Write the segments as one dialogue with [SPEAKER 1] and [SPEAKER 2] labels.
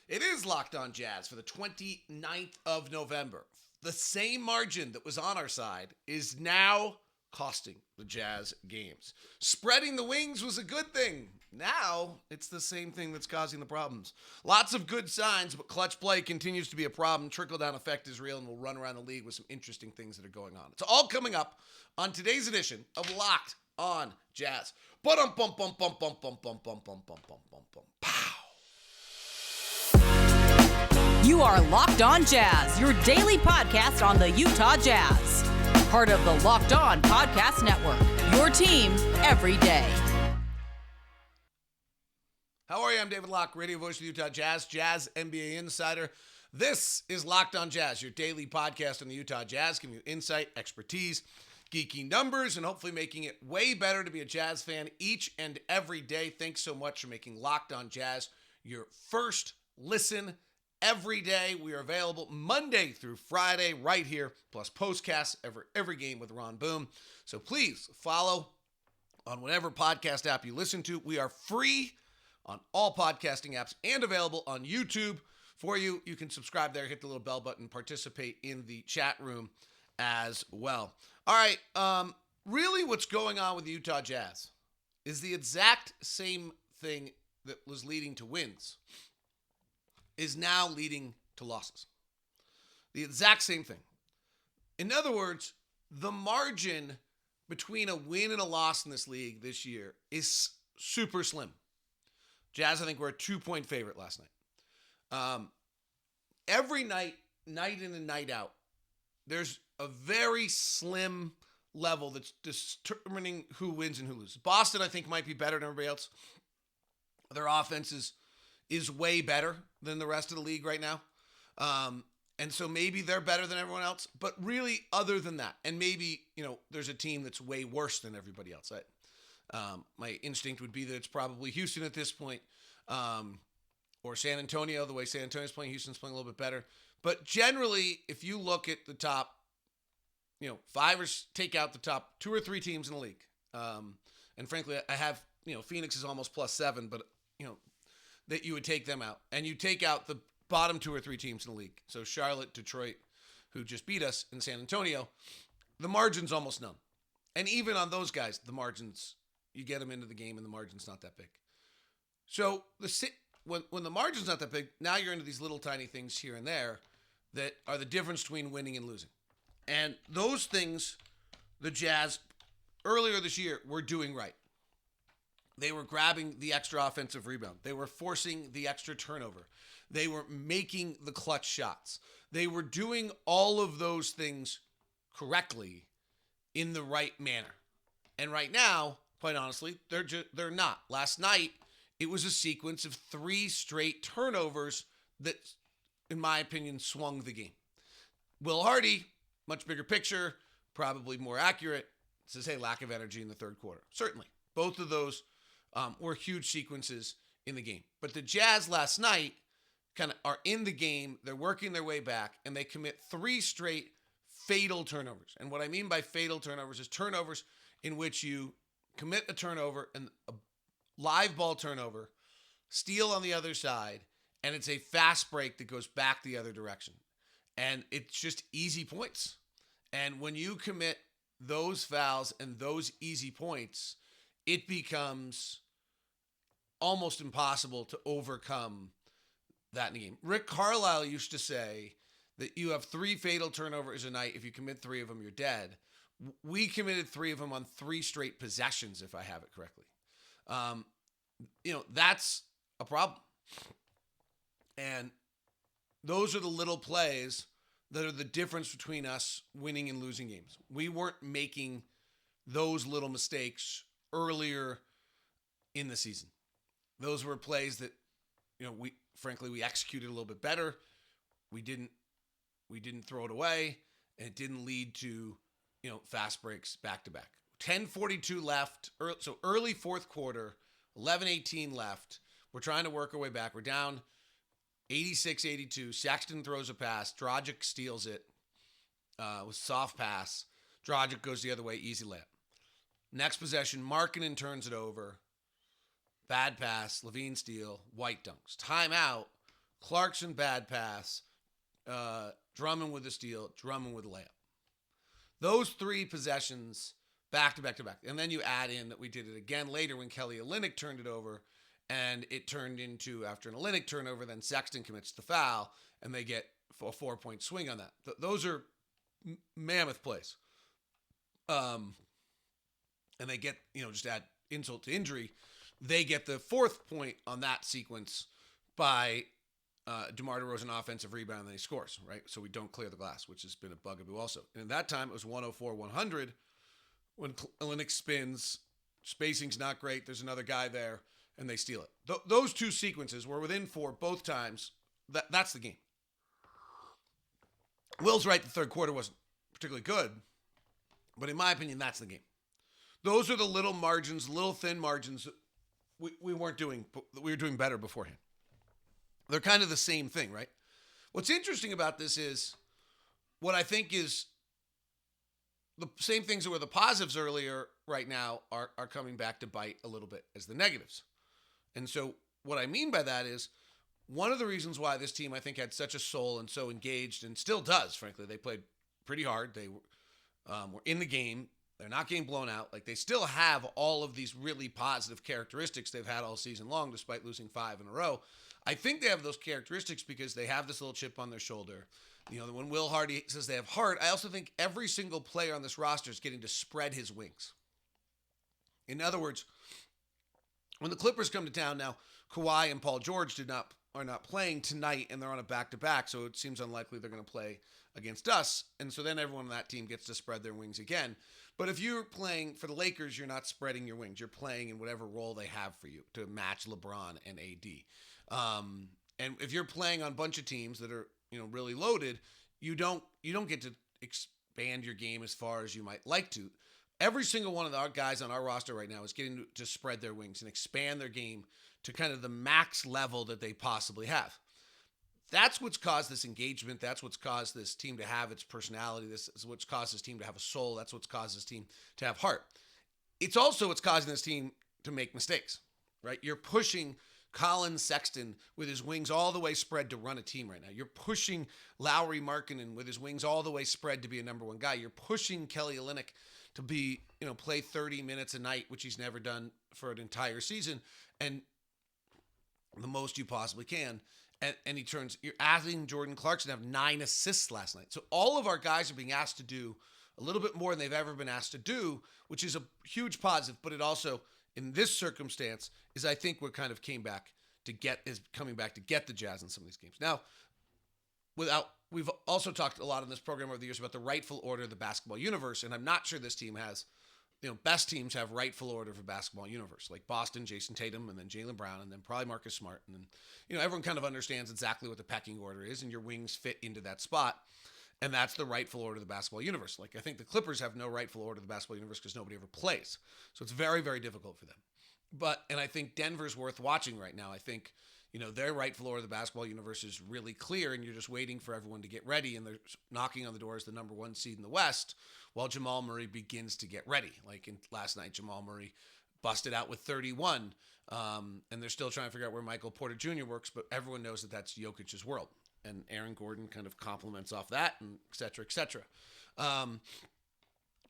[SPEAKER 1] It is Locked On Jazz for the 29th of November. The same margin that was on our side is now costing the Jazz games. Spreading the wings was a good thing. Now, it's the same thing that's causing the problems. Lots of good signs, but clutch play continues to be a problem. Trickle-down effect is real, and we'll run around the league with some interesting things that are going on. It's all coming up on today's edition of Locked On Jazz. Pow.
[SPEAKER 2] You are Locked On Jazz, your daily podcast on the Utah Jazz. Part of the Locked On Podcast Network, your team every day.
[SPEAKER 1] How are you? I'm David Locke, radio voice of the Utah Jazz, Jazz NBA insider. This is Locked On Jazz, your daily podcast on the Utah Jazz, giving you insight, expertise, geeky numbers, and hopefully making it way better to be a Jazz fan each and every day. Thanks so much for making Locked On Jazz your first listen every day. We are available Monday through Friday right here, plus postcasts every game with Ron Boom. So please follow on whatever podcast app you listen to. We are free on all podcasting apps and available on YouTube for you. You can subscribe there, hit the little bell button, participate in the chat room as well. All right, really what's going on with the Utah Jazz is the exact same thing that was leading to wins is now leading to losses. The exact same thing. In other words, the margin between a win and a loss in this league this year is super slim. Jazz, I think, were a 2-point favorite last night. Every night in and night out, there's a very slim level that's determining who wins and who loses. Boston, I think, might be better than everybody else. Their offense is way better than the rest of the league right now. And so maybe they're better than everyone else. But really, other than that, and maybe, there's a team that's way worse than everybody else. My instinct would be that it's probably Houston at this point, or San Antonio. The way San Antonio's playing, Houston's playing a little bit better. But generally, if you look at the top, take out the top 2 or 3 teams in the league. And frankly, I have, Phoenix is almost +7, but, that you would take them out. And you take out the bottom 2 or 3 teams in the league. So Charlotte, Detroit, who just beat us, and San Antonio, the margin's almost none. And even on those guys, the margins, you get them into the game and the margin's not that big. So when the margin's not that big, now you're into these little tiny things here and there that are the difference between winning and losing. And those things, the Jazz, earlier this year, were doing right. They were grabbing the extra offensive rebound. They were forcing the extra turnover. They were making the clutch shots. They were doing all of those things correctly in the right manner. And right now, quite honestly, they're not. Last night, it was a sequence of 3 straight turnovers that, in my opinion, swung the game. Will Hardy, much bigger picture, probably more accurate, says, hey, lack of energy in the third quarter. Certainly. Both of those were huge sequences in the game. But the Jazz last night kind of are in the game. They're working their way back, and they commit 3 straight fatal turnovers. And what I mean by fatal turnovers is turnovers in which you commit a turnover and a live ball turnover, steal on the other side, and it's a fast break that goes back the other direction. And it's just easy points. And when you commit those fouls and those easy points, it becomes almost impossible to overcome that in the game. Rick Carlisle used to say that you have 3 fatal turnovers a night. If you commit 3 of them, you're dead. We committed 3 of them on 3 straight possessions, if I have it correctly. That's a problem. And those are the little plays that are the difference between us winning and losing games. We weren't making those little mistakes earlier in the season. Those were plays that, we executed a little bit better. We didn't throw it away, and it didn't lead to, fast breaks back to back. 10:42 left. So early fourth quarter, 11:18 left. We're trying to work our way back. We're down 86-82. Sexton throws a pass. Dragic steals it with soft pass. Dragic goes the other way, easy layup. Next possession, Markkanen turns it over. Bad pass, Levine steal, White dunks. Timeout, Clarkson bad pass, Drummond with a steal, Drummond with a layup. Those 3 possessions back to back to back. And then you add in that we did it again later when Kelly Olynyk turned it over, and it turned into, after an Olynyk turnover, then Sexton commits the foul, and they get a 4-point swing on that. Those are mammoth plays. And they get, just add insult to injury, they get the 4th point on that sequence by DeMar DeRozan offensive rebound, and then he scores, right? So we don't clear the glass, which has been a bugaboo also. And at that time, it was 104-100 when Olynyk spins, spacing's not great, there's another guy there, and they steal it. Those 2 sequences were within 4 both times. That's the game. Will's right, the third quarter wasn't particularly good, but in my opinion, that's the game. Those are the little margins, little thin margins we weren't doing. We were doing better beforehand. They're kind of the same thing, right? What's interesting about this is what I think is the same things that were the positives earlier right now are coming back to bite a little bit as the negatives. And so what I mean by that is one of the reasons why this team, I think, had such a soul and so engaged, and still does, frankly. They played pretty hard. They were in the game. They're not getting blown out. Like, they still have all of these really positive characteristics they've had all season long, despite losing 5 in a row. I think they have those characteristics because they have this little chip on their shoulder. When Will Hardy says they have heart, I also think every single player on this roster is getting to spread his wings. In other words, when the Clippers come to town now, Kawhi and Paul George are not playing tonight, and they're on a back-to-back, so it seems unlikely they're going to play against us. And so then everyone on that team gets to spread their wings again. But if you're playing for the Lakers, you're not spreading your wings. You're playing in whatever role they have for you to match LeBron and AD. And if you're playing on a bunch of teams that are really loaded, you don't get to expand your game as far as you might like to. Every single one of our guys on our roster right now is getting to spread their wings and expand their game to kind of the max level that they possibly have. That's what's caused this engagement. That's what's caused this team to have its personality. This is what's caused this team to have a soul. That's what's caused this team to have heart. It's also what's causing this team to make mistakes, right? You're pushing Colin Sexton with his wings all the way spread to run a team right now. You're pushing Lauri Markkanen with his wings all the way spread to be a number 1 guy. You're pushing Kelly Olynyk to be, play 30 minutes a night, which he's never done for an entire season, and the most you possibly can. And you're asking Jordan Clarkson to have 9 assists last night. So all of our guys are being asked to do a little bit more than they've ever been asked to do, which is a huge positive. But it also, in this circumstance, is I think we're kind of coming back to get the Jazz in some of these games. Now, we've also talked a lot in this program over the years about the rightful order of the basketball universe, and I'm not sure this team has. Best teams have rightful order for basketball universe, like Boston, Jason Tatum, and then Jaylen Brown, and then probably Marcus Smart. And then, everyone kind of understands exactly what the pecking order is, and your wings fit into that spot. And that's the rightful order of the basketball universe. Like, I think the Clippers have no rightful order of the basketball universe because nobody ever plays. So it's very, very difficult for them. And I think Denver's worth watching right now. I think, their rightful order of the basketball universe is really clear, and you're just waiting for everyone to get ready, and they're knocking on the door as the number 1 seed in the West while Jamal Murray begins to get ready. Like last night, Jamal Murray busted out with 31, and they're still trying to figure out where Michael Porter Jr. works, but everyone knows that that's Jokic's world. And Aaron Gordon kind of compliments off that, and et cetera, et cetera.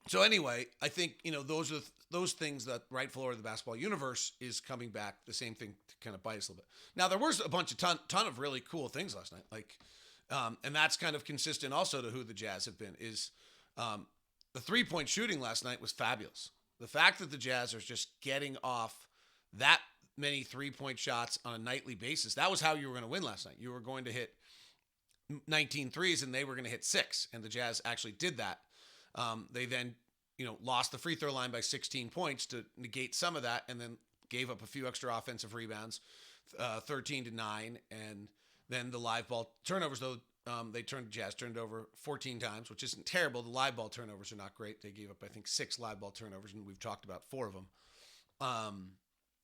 [SPEAKER 1] So anyway, I think, those are those things that rightful order of the basketball universe is coming back. The same thing to kind of bite us a little bit. Now, there was a bunch of ton of really cool things last night. Like, and that's kind of consistent also to who the Jazz have been is the 3-point shooting last night was fabulous. The fact that the Jazz are just getting off that many 3-point shots on a nightly basis, that was how you were going to win last night. You were going to hit 19 threes and they were going to hit 6. And the Jazz actually did that. They then, lost the free throw line by 16 points to negate some of that, and then gave up a few extra offensive rebounds, 13-9, and then the live ball turnovers, though, Jazz turned it over 14 times, which isn't terrible. The live ball turnovers are not great. They gave up, I think, 6 live ball turnovers, and we've talked about 4 of them.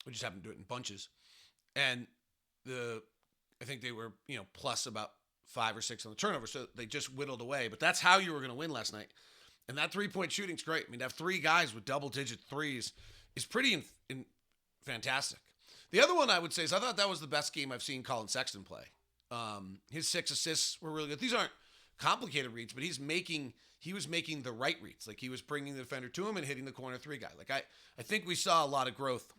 [SPEAKER 1] We just happened to do it in bunches. And I think they were, plus about 5 or 6 on the turnover, so they just whittled away. But that's how you were going to win last night. And that 3-point shooting's great. I mean, to have 3 guys with double-digit threes is pretty fantastic. The other one I would say is I thought that was the best game I've seen Colin Sexton play. His 6 assists were really good. These aren't complicated reads, but he was making the right reads. Like, he was bringing the defender to him and hitting the corner 3 guy. Like, I think we saw a lot of growth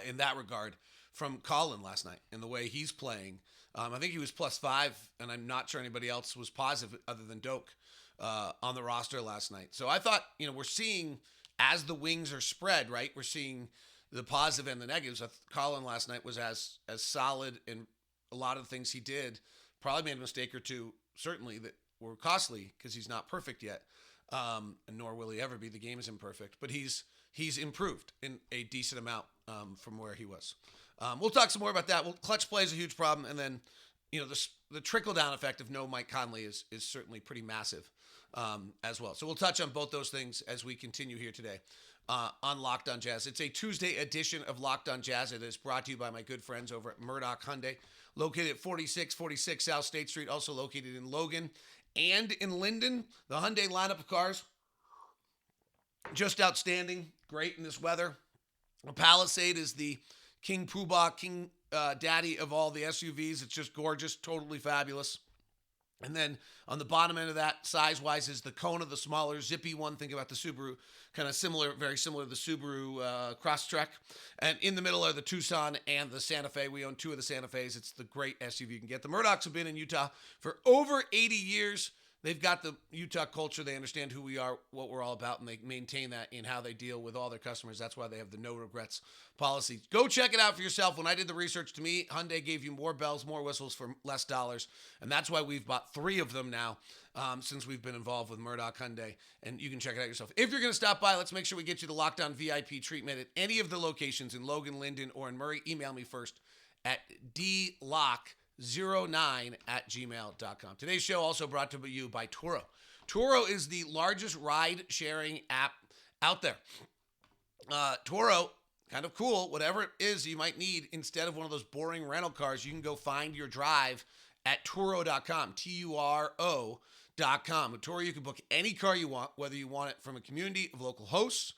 [SPEAKER 1] in that regard from Colin last night in the way he's playing. I think he was +5, and I'm not sure anybody else was positive other than Doak on the roster last night. So I thought, we're seeing, as the wings are spread, right, we're seeing the positive and the negatives. Colin last night was as solid in a lot of the things he did. Probably made a mistake or two, certainly, that were costly because he's not perfect yet, and nor will he ever be. The game is imperfect, but he's improved in a decent amount from where he was. We'll talk some more about that. Clutch play is a huge problem, and then the trickle down effect of no Mike Conley is certainly pretty massive as well. So we'll touch on both those things as we continue here today on Locked On Jazz. It's a Tuesday edition of Locked On Jazz. It is brought to you by my good friends over at Murdoch Hyundai, located at 4646 South State Street, also located in Logan and in Linden. The Hyundai lineup of cars, just outstanding, great in this weather. The Palisade is the King Poobah, King Daddy of all the SUVs. It's just gorgeous, totally fabulous. And then on the bottom end of that, size-wise, is the Kona, the smaller, zippy one. Think about the Subaru, kind of similar, very similar to the Subaru Crosstrek. And in the middle are the Tucson and the Santa Fe. We own 2 of the Santa Fe's. It's the great SUV you can get. The Murdochs have been in Utah for over 80 years. They've got the Utah culture. They understand who we are, what we're all about, and they maintain that in how they deal with all their customers. That's why they have the no regrets policy. Go check it out for yourself. When I did the research, to me, Hyundai gave you more bells, more whistles for less dollars, and that's why we've bought 3 of them now since we've been involved with Murdoch Hyundai, and you can check it out yourself. If you're going to stop by, let's make sure we get you the Locked On VIP treatment at any of the locations in Logan, Linden, or in Murray. Email me first at dlock09@gmail.com. Today's show also brought to you by Turo. Turo is the largest ride-sharing app out there. Turo, kind of cool. Whatever it is you might need, instead of one of those boring rental cars, you can go find your drive at Turo.com, Turo.com. With Turo, you can book any car you want, whether you want it from a community of local hosts.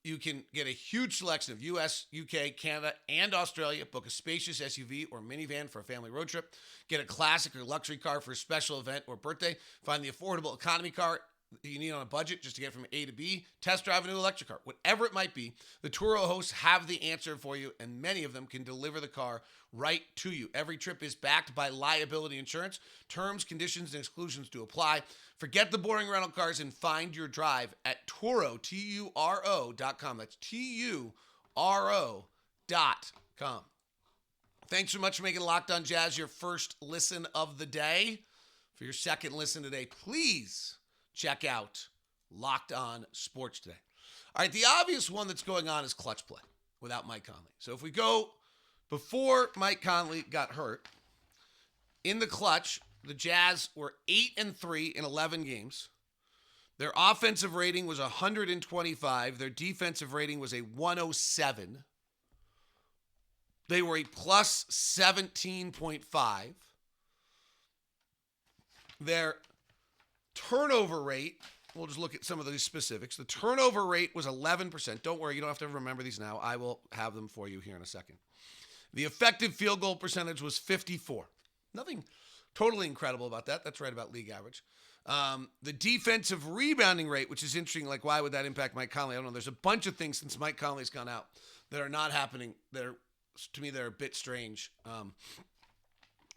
[SPEAKER 1] You can get a huge selection of U.S., U.K., Canada, and Australia. Book a spacious SUV or minivan for a family road trip. Get a classic or luxury car for a special event or birthday. Find the affordable economy car that you need on a budget just to get from A to B. Test drive a new electric car. Whatever it might be, the Turo hosts have the answer for you, and many of them can deliver the car right to you. Every trip is backed by liability insurance. Terms, conditions, and exclusions do apply. Forget the boring rental cars and find your drive at Turo, Turo.com. That's Turo.com. Thanks so much for making Locked On Jazz your first listen of the day. For your second listen today, please check out Locked On Sports Today. All right, the obvious one that's going on is clutch play without Mike Conley. So if we go before Mike Conley got hurt, in the clutch, the Jazz were 8-3 in 11 games. Their offensive rating was 125. Their defensive rating was a 107. They were a plus 17.5. Their turnover rate, we'll just look at some of these specifics. The turnover rate was 11%. Don't worry, you don't have to remember these now. I will have them for you here in a second. The effective field goal percentage was 54. Nothing totally incredible about that. That's right about league average. The defensive rebounding rate, which is interesting, like why would that impact Mike Conley? I don't know. There's a bunch of things since Mike Conley's gone out that are not happening. To me, they're a bit strange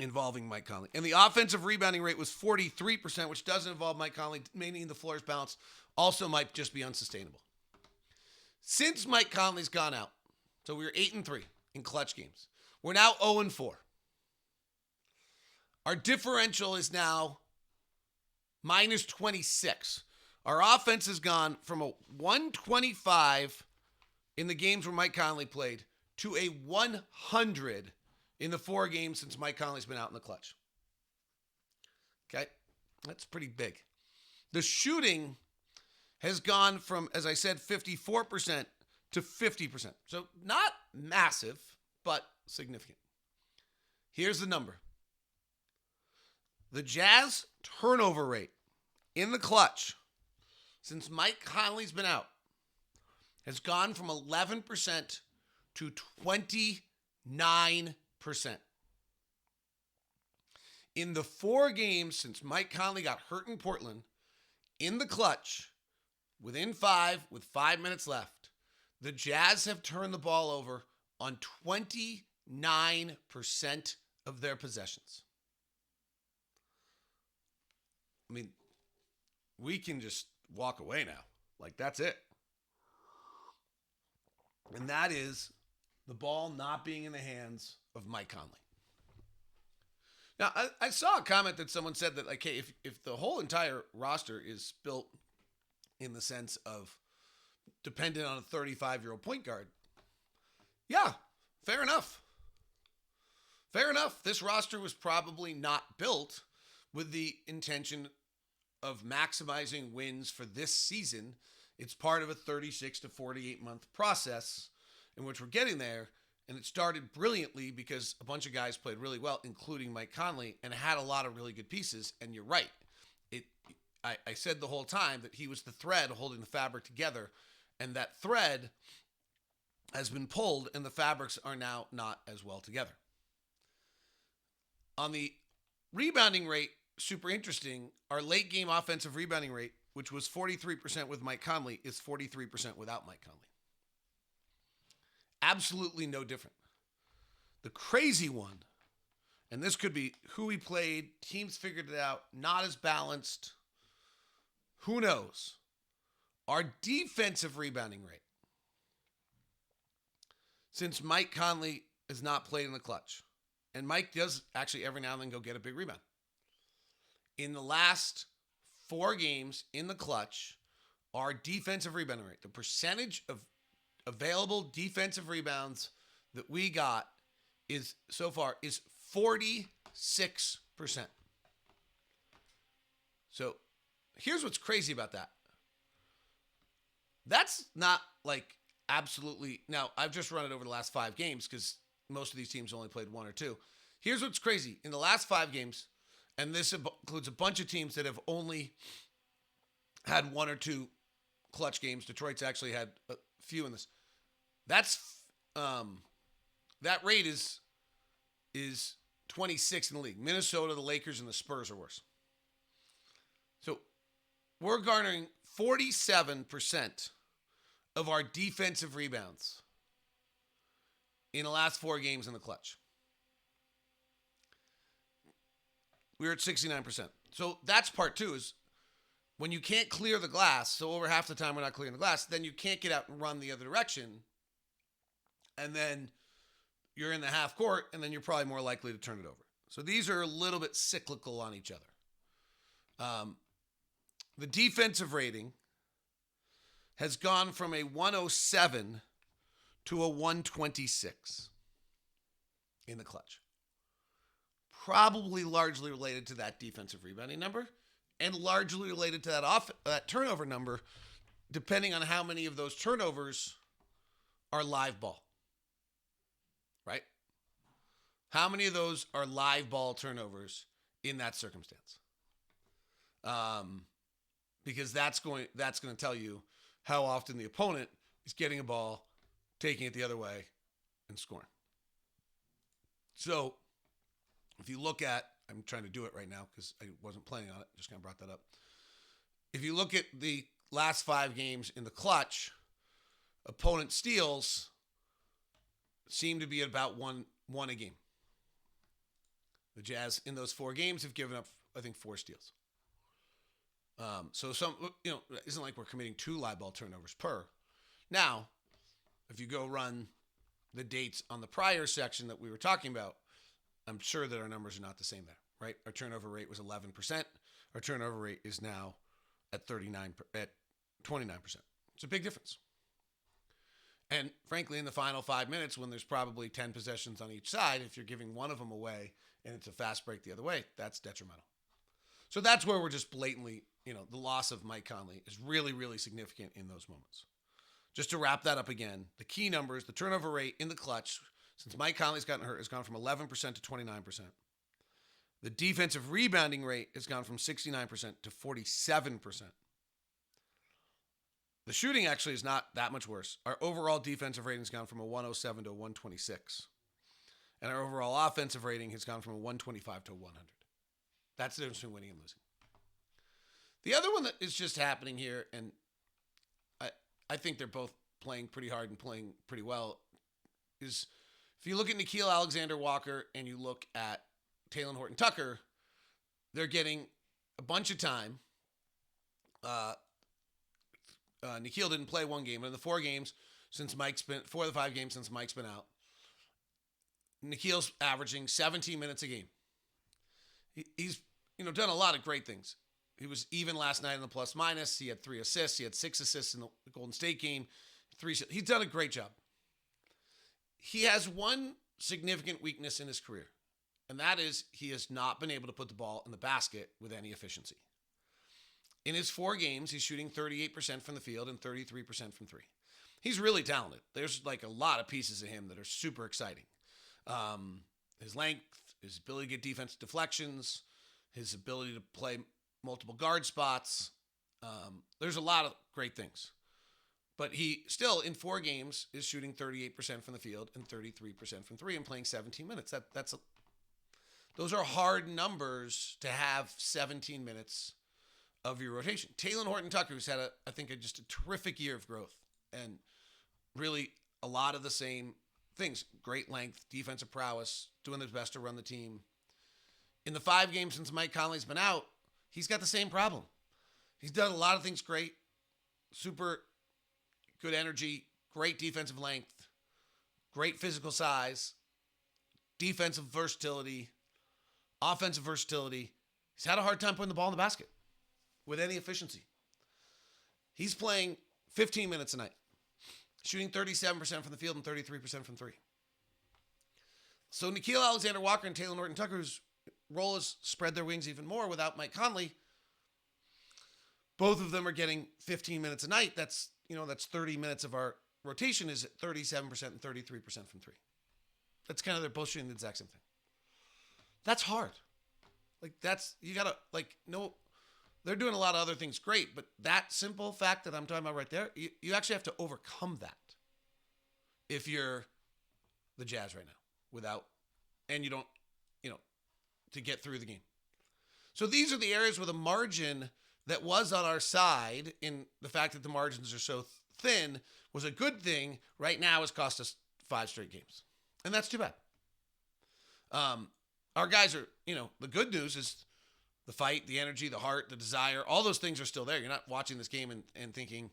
[SPEAKER 1] involving Mike Conley. And the offensive rebounding rate was 43%, which doesn't involve Mike Conley. Meaning the floor is balanced. Also might just be unsustainable. Since Mike Conley's gone out, so we were 8-3 in clutch games. We're now 0-4. Our differential is now minus 26. Our offense has gone from a 125 in the games where Mike Conley played to a 100 in the 4 games since Mike Conley's been out in the clutch. Okay, that's pretty big. The shooting has gone from, as I said, 54% to 50%. So not massive, but significant. Here's the number. The Jazz turnover rate in the clutch since Mike Conley's been out has gone from 11% to 29%. In the 4 games since Mike Conley got hurt in Portland, in the clutch, within 5, with 5 minutes left, the Jazz have turned the ball over on 29% of their possessions. I mean, we can just walk away now. Like, that's it. And that is the ball not being in the hands of Mike Conley. Now, I saw a comment that someone said that, like, hey, if the whole entire roster is built in the sense of dependent on a 35-year-old point guard, yeah, fair enough. Fair enough. This roster was probably not built with the intention of maximizing wins for this season. It's part of a 36 to 48 month process in which we're getting there. And it started brilliantly because a bunch of guys played really well, including Mike Conley, and had a lot of really good pieces. And you're right. I said the whole time that he was the thread holding the fabric together. And that thread has been pulled, and the fabrics are now not as well together. On the rebounding rate, super interesting. Our late game offensive rebounding rate, which was 43% with Mike Conley, is 43% without Mike Conley. Absolutely no different. The crazy one, and this could be who we played, teams figured it out, not as balanced. Who knows? Our defensive rebounding rate, since Mike Conley has not played in the clutch, and Mike does actually every now and then go get a big rebound. In the last 4 games in the clutch, our defensive rebounding rate, the percentage of available defensive rebounds that we got is 46%. So here's what's crazy about that. That's not like absolutely. Now, I've just run it over the last 5 games because most of these teams only played 1 or 2. Here's what's crazy. In the last 5 games, and this includes a bunch of teams that have only had 1 or 2 clutch games. Detroit's actually had a few in this. That rate is 26 in the league. Minnesota, the Lakers, and the Spurs are worse. So we're garnering 47% of our defensive rebounds in the last 4 games in the clutch. We were at 69%. So that's part 2 is when you can't clear the glass, so over half the time we're not clearing the glass, then you can't get out and run the other direction. And then you're in the half court, and then you're probably more likely to turn it over. So these are a little bit cyclical on each other. The defensive rating has gone from a 107 to a 126 in the clutch. Probably largely related to that defensive rebounding number and largely related to that turnover number, depending on how many of those turnovers are live ball. Right? How many of those are live ball turnovers in that circumstance? Because that's going to tell you how often the opponent is getting a ball, taking it the other way, and scoring. So if you look at, I'm trying to do it right now because I wasn't planning on it, just kind of brought that up. If you look at the last 5 games in the clutch, opponent steals seem to be about one a game. The Jazz in those 4 games have given up, I think, 4 steals. So it isn't like we're committing 2 live ball turnovers per. Now, if you go run the dates on the prior section that we were talking about, I'm sure that our numbers are not the same there, right? Our turnover rate was 11%. Our turnover rate is now at 29%. It's a big difference. And frankly, in the final 5 minutes, when there's probably 10 possessions on each side, if you're giving one of them away and it's a fast break the other way, that's detrimental. So that's where we're just blatantly, the loss of Mike Conley is really, really significant in those moments. Just to wrap that up again, the key numbers, the turnover rate in the clutch, since Mike Conley's gotten hurt, has gone from 11% to 29%. The defensive rebounding rate has gone from 69% to 47%. The shooting actually is not that much worse. Our overall defensive rating has gone from a 107 to a 126. And our overall offensive rating has gone from a 125 to a 100. That's the difference between winning and losing. The other one that is just happening here, and I think they're both playing pretty hard and playing pretty well, is if you look at Nickeil Alexander-Walker and you look at Talen Horton-Tucker, they're getting a bunch of time. Nickeil didn't play one game, but in the 4 games since Mike's been 4 of the 5 games since Mike's been out, Nickeil's averaging 17 minutes a game. He's done a lot of great things. He was even last night in the plus minus. He had 3 assists. He had 6 assists in the Golden State game. He's done a great job. He has one significant weakness in his career, and that is he has not been able to put the ball in the basket with any efficiency. In his 4 games, he's shooting 38% from the field and 33% from 3. He's really talented. There's like a lot of pieces of him that are super exciting. His length, his ability to get defensive deflections, his ability to play multiple guard spots. There's a lot of great things. But he still, in 4 games, is shooting 38% from the field and 33% from 3 and playing 17 minutes. Those are hard numbers to have 17 minutes of your rotation. Talen Horton-Tucker, who's had, just a terrific year of growth and really a lot of the same things. Great length, defensive prowess, doing his best to run the team. In the 5 games since Mike Conley's been out, he's got the same problem. He's done a lot of things great, super good energy, great defensive length, great physical size, defensive versatility, offensive versatility. He's had a hard time putting the ball in the basket with any efficiency. He's playing 15 minutes a night, shooting 37% from the field and 33% from 3. So Nickeil Alexander-Walker and Talen Horton-Tucker's role is spread their wings even more without Mike Conley. Both of them are getting 15 minutes a night. That's 30 minutes of our rotation is at 37% and 33% from 3. That's kind of, they're both shooting the exact same thing. That's hard. They're doing a lot of other things great, but that simple fact that I'm talking about right there, you actually have to overcome that if you're the Jazz right now and you don't, to get through the game. So these are the areas where the margin that was on our side in the fact that the margins are so thin was a good thing right now has cost us 5 straight games. And that's too bad. Our guys are, the good news is the fight, the energy, the heart, the desire, all those things are still there. You're not watching this game and thinking,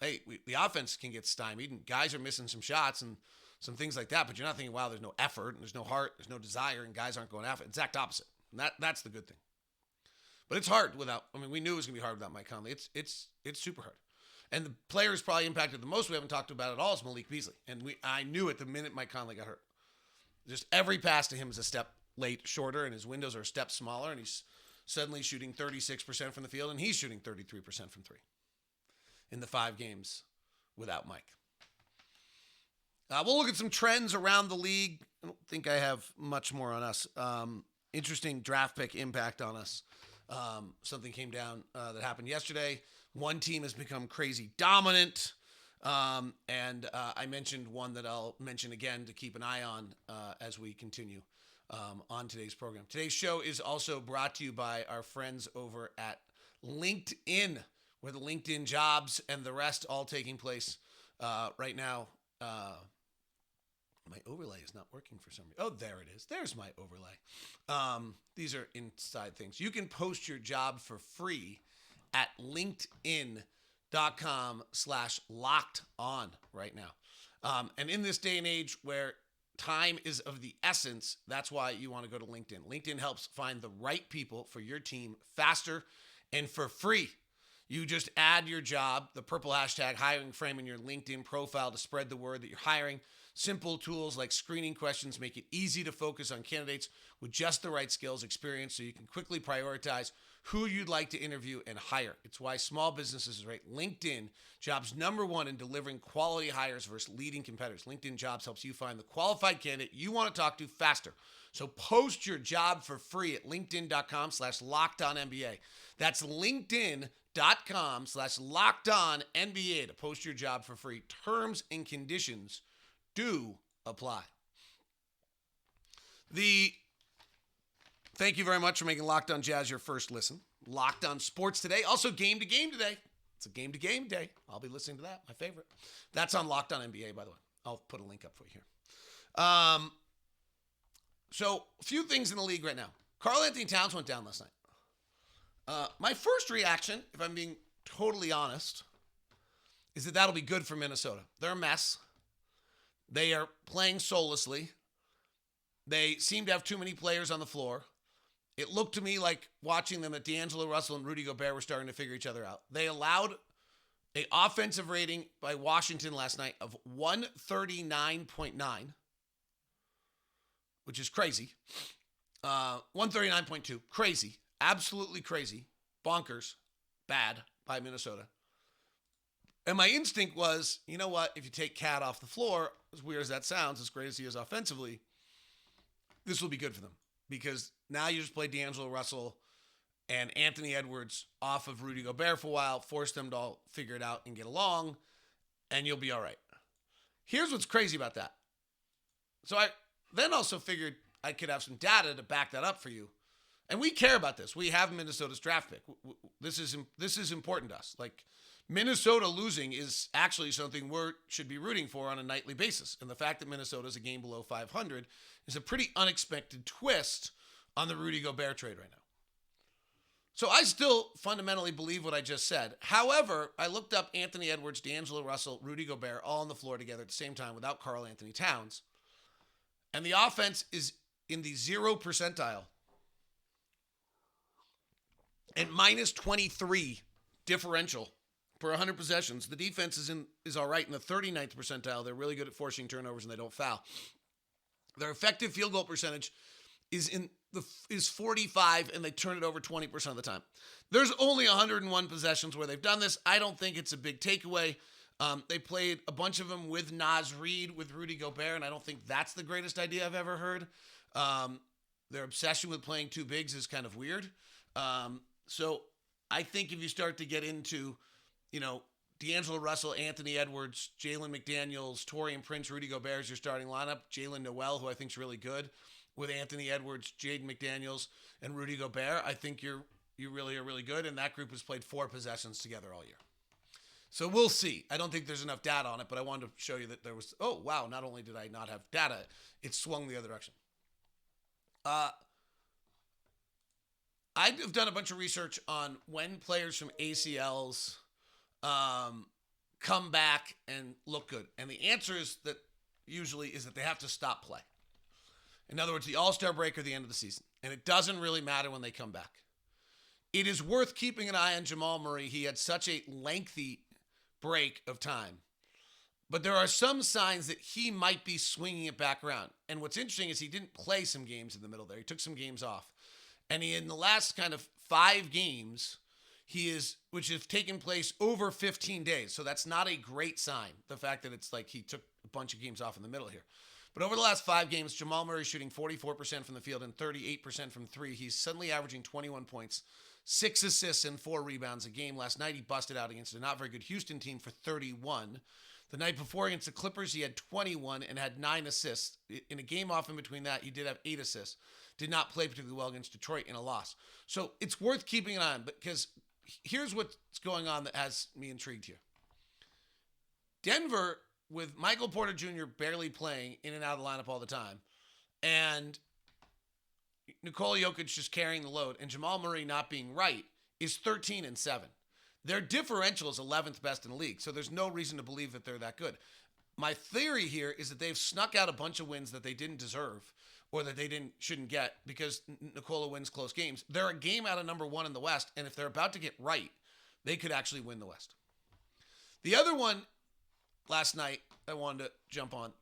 [SPEAKER 1] hey, the offense can get stymied and guys are missing some shots and some things like that. But you're not thinking, wow, there's no effort and there's no heart, there's no desire, and guys aren't going after it. Exact opposite. And that's the good thing. But it's hard we knew it was going to be hard without Mike Conley. It's super hard. And the player who's probably impacted the most we haven't talked about at all is Malik Beasley. And I knew it the minute Mike Conley got hurt. Just every pass to him is a step shorter, and his windows are a step smaller, and he's suddenly shooting 36% from the field, and he's shooting 33% from 3 in the 5 games without Mike. We'll look at some trends around the league. I don't think I have much more on us. Interesting draft pick impact on us. Something came down that happened yesterday. One team has become crazy dominant. And I mentioned one that I'll mention again to keep an eye on as we continue on today's program. Today's show is also brought to you by our friends over at LinkedIn, where the LinkedIn jobs and the rest all taking place right now. My overlay is not working for some reason. Oh, there it is. There's my overlay. These are inside things. You can post your job for free at LinkedIn.com/locked-on right now. And in this day and age where time is of the essence, that's why you want to go to LinkedIn. LinkedIn helps find the right people for your team faster and for free. You just add your job, the purple hashtag hiring frame in your LinkedIn profile to spread the word that you're hiring. Simple tools like screening questions make it easy to focus on candidates with just the right skills, experience, so you can quickly prioritize who you'd like to interview and hire. It's why small businesses rate LinkedIn Jobs #1 in delivering quality hires versus leading competitors. LinkedIn Jobs helps you find the qualified candidate you want to talk to faster. So post your job for free at linkedin.com/lockedonnba. That's linkedin.com/lockedonnba to post your job for free. Terms and conditions do apply. The Thank you very much for making Locked On Jazz your first listen. Locked On Sports today. Also, Game to Game today. It's a Game to Game day. I'll be listening to that. My favorite. That's on Locked On NBA, by the way. I'll put a link up for you here. So, a few things in the league right now. Karl Anthony Towns went down last night. My first reaction, if I'm being totally honest, is that that'll be good for Minnesota. They're a mess. They are playing soullessly. They seem to have too many players on the floor. It looked to me like watching them that D'Angelo Russell and Rudy Gobert were starting to figure each other out. They allowed an offensive rating by Washington last night of 139.9, which is crazy. 139.2, crazy, absolutely crazy, bonkers, bad by Minnesota. And my instinct was, you know what, if you take Cat off the floor, as weird as that sounds, as great as he is offensively, this will be good for them. Because now you just play D'Angelo Russell and Anthony Edwards off of Rudy Gobert for a while, force them to all figure it out and get along, and you'll be all right. Here's what's crazy about that. So I then also figured I could have some data to back that up for you. And we care about this. We have Minnesota's draft pick. This is important to us. Like, Minnesota losing is actually something we should be rooting for on a nightly basis. And the fact that Minnesota is a game below 500 is a pretty unexpected twist on the Rudy Gobert trade right now. So I still fundamentally believe what I just said. However, I looked up Anthony Edwards, D'Angelo Russell, Rudy Gobert all on the floor together at the same time without Karl Anthony Towns. And the offense is in the 0 percentile and minus 23 differential per 100 possessions. The defense is all right in the 39th percentile. They're really good at forcing turnovers and they don't foul. Their effective field goal percentage is 45 and they turn it over 20% of the time. There's only 101 possessions where they've done this. I don't think it's a big takeaway. They played a bunch of them with Naz Reid, with Rudy Gobert, and I don't think that's the greatest idea I've ever heard. Their obsession with playing two bigs is kind of weird. So I think if you start to get into, D'Angelo Russell, Anthony Edwards, Jalen McDaniels, Taurean Prince, Rudy Gobert is your starting lineup. Jalen Noel, who I think is really good, with Anthony Edwards, Jaden McDaniels, and Rudy Gobert. I think you really are really good, and that group has played 4 possessions together all year. So we'll see. I don't think there's enough data on it, but I wanted to show you that there was, oh, wow, not only did I not have data, it swung the other direction. I've done a bunch of research on when players from ACLs come back and look good. And the answer is that usually is that they have to stop play. In other words, the All-Star break or the end of the season. And it doesn't really matter when they come back. It is worth keeping an eye on Jamal Murray. He had such a lengthy break of time. But there are some signs that he might be swinging it back around. And what's interesting is he didn't play some games in the middle there. He took some games off. And in the last kind of 5 games, which have taken place over 15 days. So that's not a great sign, the fact that it's like he took a bunch of games off in the middle here. But over the last 5 games, Jamal Murray shooting 44% from the field and 38% from 3. He's suddenly averaging 21 points, 6 assists, and 4 rebounds a game. Last night, he busted out against a not very good Houston team for 31. The night before against the Clippers, he had 21 and had 9 assists. In a game off in between that, he did have 8 assists. Did not play particularly well against Detroit in a loss. So it's worth keeping an eye on because here's what's going on that has me intrigued here. Denver, with Michael Porter Jr. barely playing in and out of the lineup all the time, and Nikola Jokic just carrying the load, and Jamal Murray not being right, is 13-7. Their differential is 11th best in the league, so there's no reason to believe that they're that good. My theory here is that they've snuck out a bunch of wins that they didn't deserve or that they shouldn't get because Nikola wins close games. They're a game out of number 1 in the West, and if they're about to get right, they could actually win the West. The other one last night I wanted to jump on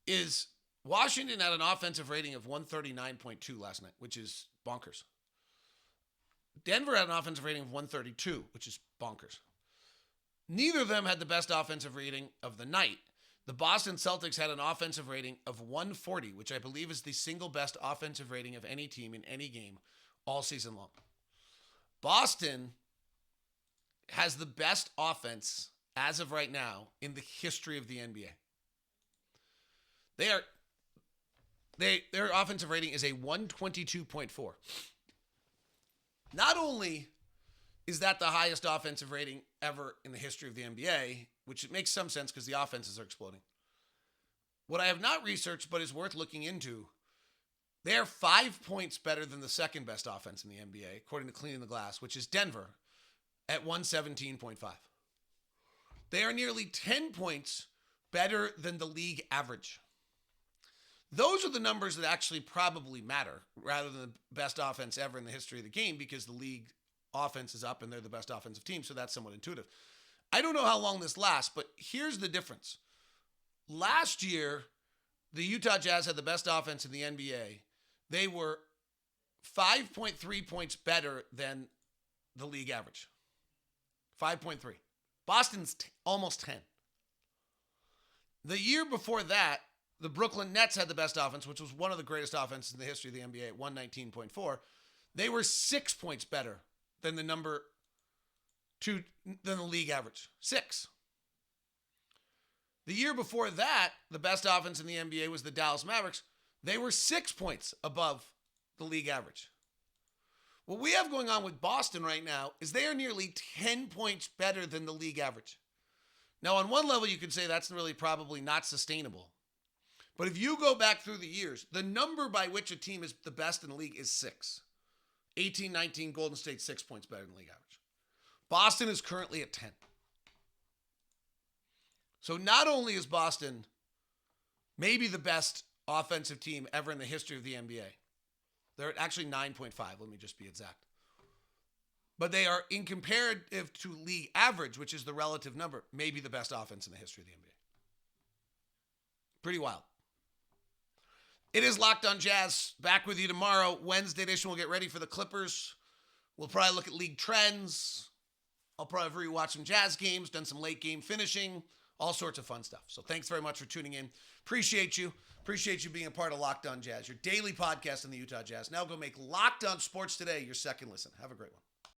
[SPEAKER 1] is Washington had an offensive rating of 139.2 last night, which is bonkers. Denver had an offensive rating of 132, which is bonkers. Neither of them had the best offensive rating of the night. The Boston Celtics had an offensive rating of 140, which I believe is the single best offensive rating of any team in any game all season long. Boston has the best offense as of right now in the history of the NBA. Their offensive rating is a 122.4. Not only is that the highest offensive rating ever in the history of the NBA, which it makes some sense because the offenses are exploding. What I have not researched but is worth looking into, they are 5 points better than the second best offense in the NBA, according to Cleaning the Glass, which is Denver at 117.5. They are nearly 10 points better than the league average. Those are the numbers that actually probably matter rather than the best offense ever in the history of the game, because the league offense is up and they're the best offensive team, so that's somewhat intuitive. I don't know how long this lasts, but here's the difference. Last year, the Utah Jazz had the best offense in the NBA. They were 5.3 points better than the league average. 5.3. Boston's almost 10. The year before that, the Brooklyn Nets had the best offense, which was one of the greatest offenses in the history of the NBA at 119.4. They were 6 points better than the number two, than the league average. 6. The year before that, the best offense in the NBA was the Dallas Mavericks. They were 6 points above the league average. What we have going on with Boston right now is they are nearly 10 points better than the league average. Now, on one level, you could say that's really probably not sustainable. But if you go back through the years, the number by which a team is the best in the league is 6. 18-19, Golden State 6 points better than the league average. Boston is currently at 10. So not only is Boston maybe the best offensive team ever in the history of the NBA, they're at actually 9.5, let me just be exact. But they are, in comparative to league average, which is the relative number, maybe the best offense in the history of the NBA. Pretty wild. It is Locked on Jazz. Back with you tomorrow. Wednesday edition, we'll get ready for the Clippers. We'll probably look at league trends. I'll probably rewatch some Jazz games, done some late game finishing, all sorts of fun stuff. So thanks very much for tuning in. Appreciate you. Appreciate you being a part of Locked on Jazz, your daily podcast on the Utah Jazz. Now go make Locked on Sports Today your second listen. Have a great one.